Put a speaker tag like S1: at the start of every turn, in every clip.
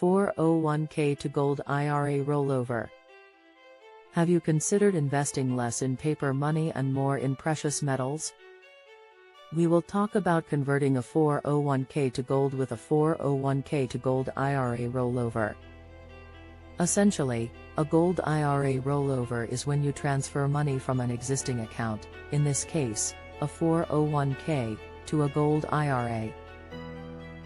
S1: 401k to Gold IRA Rollover. Have you considered investing less in paper money and more in precious metals? We will talk about converting a 401k to gold with a 401k to Gold IRA rollover. Essentially, a Gold IRA rollover is when you transfer money from an existing account, in this case, a 401k, to a Gold IRA.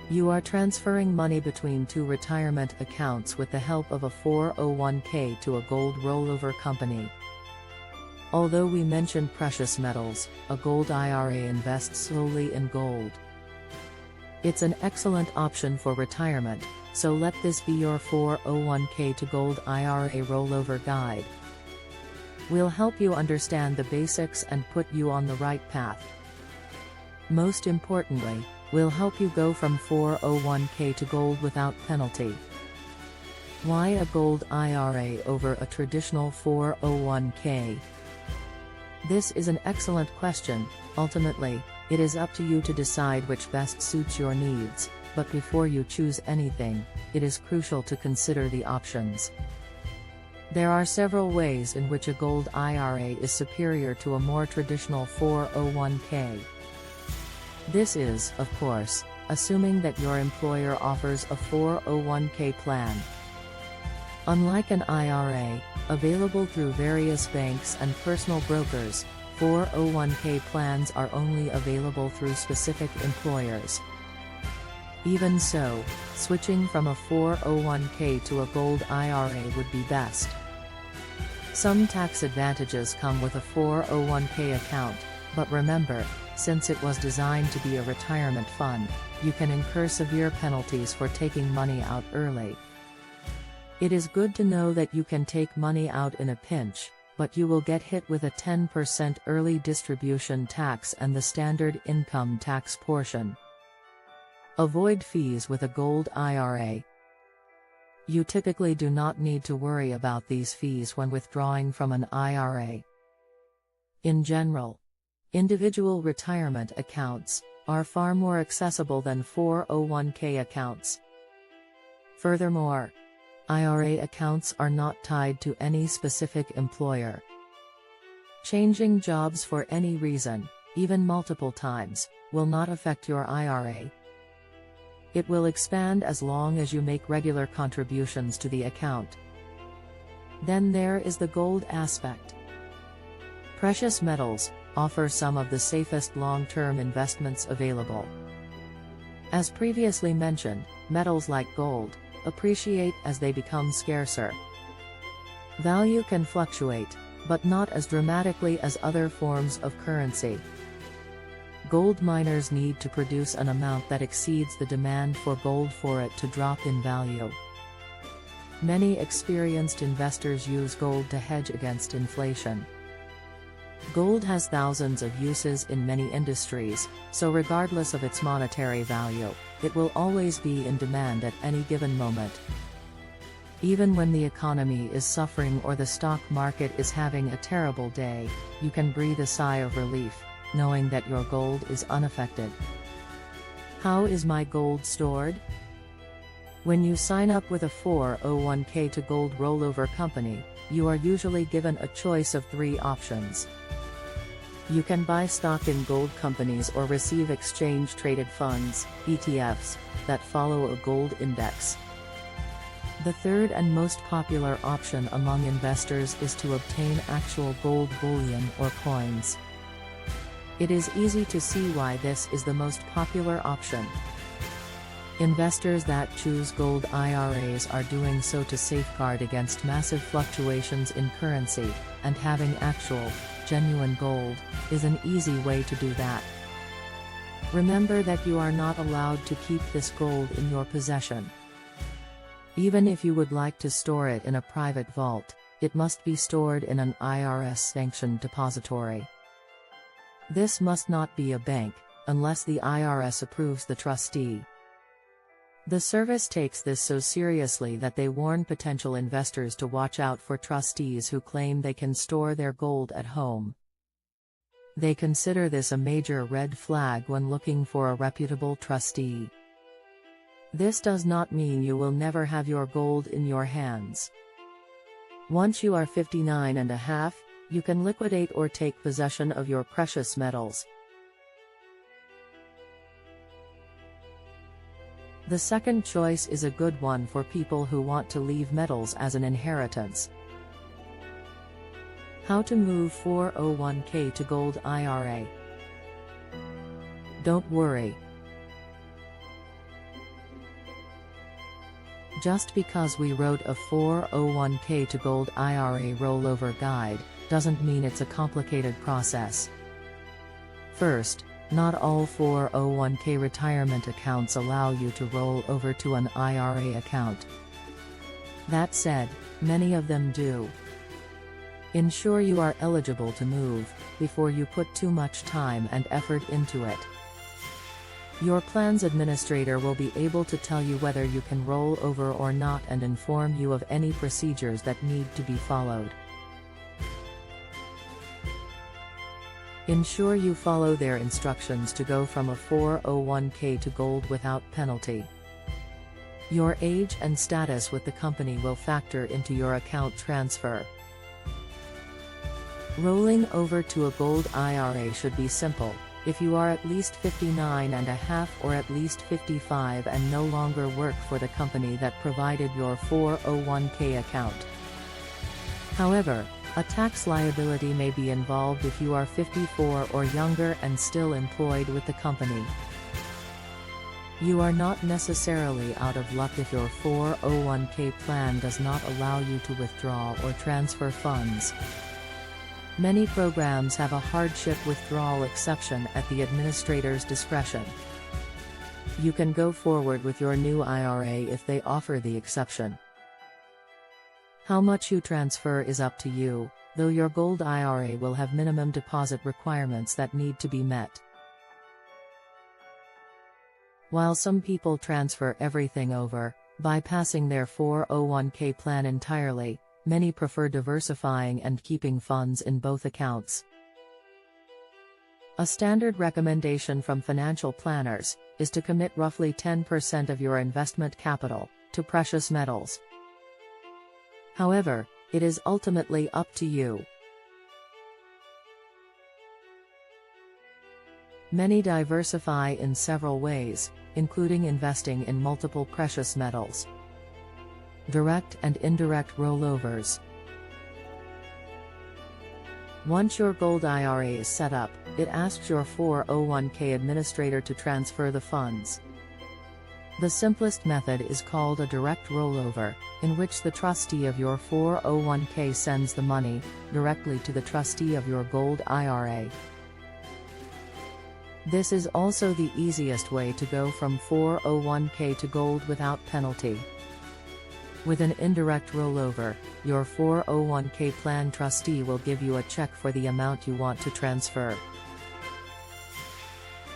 S1: You are transferring money between two retirement accounts with the help of a 401k to a gold rollover company. Although we mentioned precious metals, a Gold IRA invests solely in gold. It's an excellent option for retirement, so let this be your 401k to Gold IRA rollover guide. We'll help you understand the basics and put you on the right path. Most importantly, we'll help you go from 401k to gold without penalty. Why a Gold IRA over a traditional 401k? This is an excellent question. Ultimately, it is up to you to decide which best suits your needs, but before you choose anything, it is crucial to consider the options. There are several ways in which a Gold IRA is superior to a more traditional 401k. This is, of course, assuming that your employer offers a 401k plan. Unlike an IRA, available through various banks and personal brokers, 401k plans are only available through specific employers. Even so, switching from a 401k to a Gold IRA would be best. Some tax advantages come with a 401k account, but remember, since it was designed to be a retirement fund, you can incur severe penalties for taking money out early. It is good to know that you can take money out in a pinch, but you will get hit with a 10% early distribution tax and the standard income tax portion. Avoid fees with a Gold IRA. You typically do not need to worry about these fees when withdrawing from an IRA. In general, individual retirement accounts are far more accessible than 401k accounts. Furthermore, IRA accounts are not tied to any specific employer. Changing jobs for any reason, even multiple times, will not affect your IRA. It will expand as long as you make regular contributions to the account. Then there is the gold aspect. Precious metals offer some of the safest long-term investments available. As previously mentioned, metals like gold appreciate as they become scarcer. Value can fluctuate, but not as dramatically as other forms of currency. Gold miners need to produce an amount that exceeds the demand for gold for it to drop in value. Many experienced investors use gold to hedge against inflation. Gold has thousands of uses in many industries, so regardless of its monetary value, it will always be in demand at any given moment. Even when the economy is suffering or the stock market is having a terrible day, you can breathe a sigh of relief, knowing that your gold is unaffected. How is my gold stored? When you sign up with a 401k to gold rollover company, you are usually given a choice of 3 options. You can buy stock in gold companies or receive exchange-traded funds, ETFs, that follow a gold index. The third and most popular option among investors is to obtain actual gold bullion or coins. It is easy to see why this is the most popular option. Investors that choose gold IRAs are doing so to safeguard against massive fluctuations in currency, and having actual, genuine gold is an easy way to do that. Remember that you are not allowed to keep this gold in your possession. Even if you would like to store it in a private vault, it must be stored in an IRS-sanctioned depository. This must not be a bank, unless the IRS approves the trustee. The service takes this so seriously that they warn potential investors to watch out for trustees who claim they can store their gold at home. They consider this a major red flag when looking for a reputable trustee. This does not mean you will never have your gold in your hands. Once you are 59 and a half, you can liquidate or take possession of your precious metals. The second choice is a good one for people who want to leave metals as an inheritance. How to move 401k to Gold IRA. Don't worry. Just because we wrote a 401k to Gold IRA rollover guide, doesn't mean it's a complicated process. First, not all 401k retirement accounts allow you to roll over to an IRA account. That said, many of them do. Ensure you are eligible to move, before you put too much time and effort into it. Your plan's administrator will be able to tell you whether you can roll over or not and inform you of any procedures that need to be followed. Ensure you follow their instructions to go from a 401k to gold without penalty. Your age and status with the company will factor into your account transfer. Rolling over to a gold IRA should be simple, if you are at least 59 and a half or at least 55 and no longer work for the company that provided your 401k account. However, a tax liability may be involved if you are 54 or younger and still employed with the company. You are not necessarily out of luck if your 401k plan does not allow you to withdraw or transfer funds. Many programs have a hardship withdrawal exception at the administrator's discretion. You can go forward with your new IRA if they offer the exception. How much you transfer is up to you, though your Gold IRA will have minimum deposit requirements that need to be met. While some people transfer everything over, bypassing their 401k plan entirely, many prefer diversifying and keeping funds in both accounts. A standard recommendation from financial planners is to commit roughly 10% of your investment capital to precious metals. However, it is ultimately up to you. Many diversify in several ways, including investing in multiple precious metals. Direct and indirect rollovers. Once your Gold IRA is set up, it asks your 401k administrator to transfer the funds. The simplest method is called a direct rollover, in which the trustee of your 401k sends the money directly to the trustee of your Gold IRA. This is also the easiest way to go from 401k to gold without penalty. With an indirect rollover, your 401k plan trustee will give you a check for the amount you want to transfer.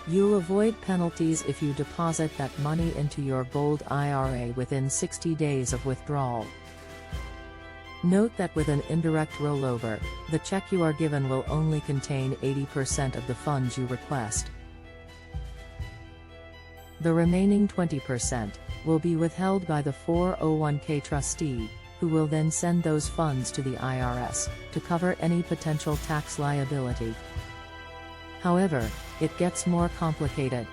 S1: You'll avoid penalties if you deposit that money into your Gold IRA within 60 days of withdrawal. Note that with an indirect rollover, the check you are given will only contain 80% of the funds you request. The remaining 20% will be withheld by the 401k trustee, who will then send those funds to the IRS to cover any potential tax liability. However, it gets more complicated.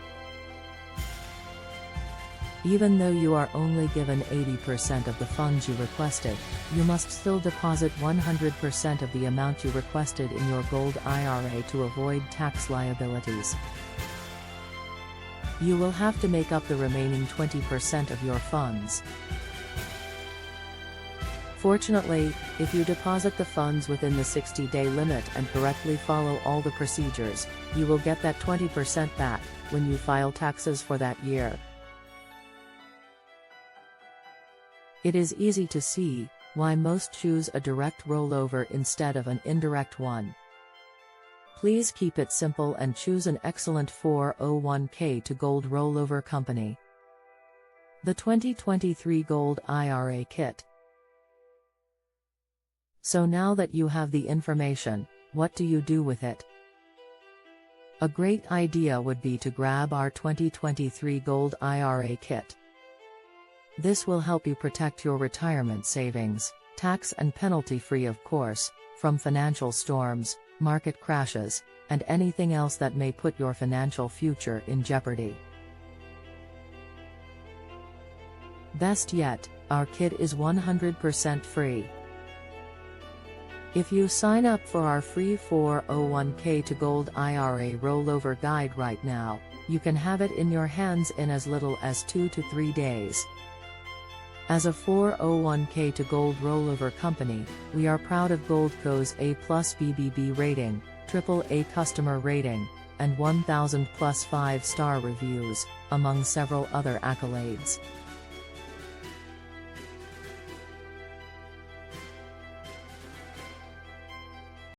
S1: Even though you are only given 80% of the funds you requested, you must still deposit 100% of the amount you requested in your Gold IRA to avoid tax liabilities. You will have to make up the remaining 20% of your funds. Fortunately, if you deposit the funds within the 60-day limit and correctly follow all the procedures, you will get that 20% back when you file taxes for that year. It is easy to see why most choose a direct rollover instead of an indirect one. Please keep it simple and choose an excellent 401k to gold rollover company. The 2023 Gold IRA Kit. So now that you have the information, what do you do with it? A great idea would be to grab our 2023 Gold IRA Kit. This will help you protect your retirement savings, tax and penalty-free of course, from financial storms, market crashes, and anything else that may put your financial future in jeopardy. Best yet, our kit is 100% free. If you sign up for our free 401k to Gold IRA Rollover guide right now, you can have it in your hands in as little as 2 to 3 days. As a 401k to Gold rollover company, we are proud of Goldco's A+ BBB rating, AAA customer rating, and 1,000+ 5-star reviews, among several other accolades.